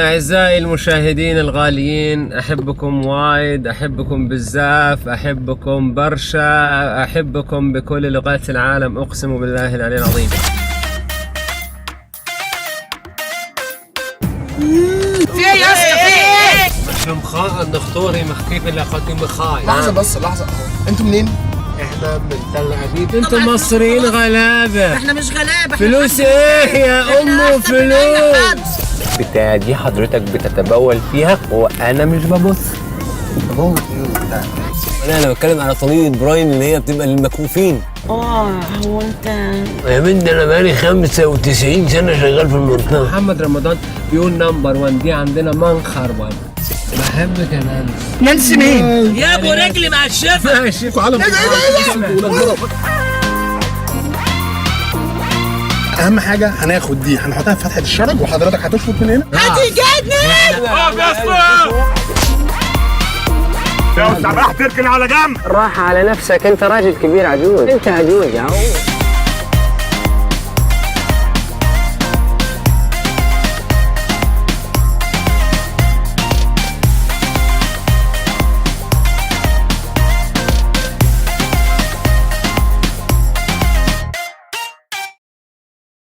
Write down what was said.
أعزائي المشاهدين الغاليين، أحبكم وايد، أحبكم بزاف، أحبكم برشا، أحبكم بكل لغات العالم، أقسم بالله العلي العظيم. في ايه يا اسطى؟ في ايه؟ مش مخاء دكتوري مخفيف إلا خاتم مخاي. لحظة بس لحظة، انتوا منين؟ إحنا من تل أبيب. أنتم مصريين غلابة. احنا مش غلابه. فلوس إيه يا أمه فلوس؟ بتاع دي حضرتك بتتبول فيها وانا مش ببص. انا بتكلم على طريقه براين اللي هي بتبقى للمكفوفين. هو انت يا بنت انا بقالي 95 سنه شغال في المنطقه. محمد رمضان بيقول نمبر 1 دي عندنا منخر 1. بحبك يا نانسي. نانسي مين؟ يا ابو رجلي مع الشفا. ماشي. اهم حاجة هناخد دي هنحطها في فتحة الشرج وحضرتك هتشفط من هنا. هتجدني. يا سماح تركن على جنب. راح على نفسك، انت راجل كبير عجوز، انت عجوز يا عم.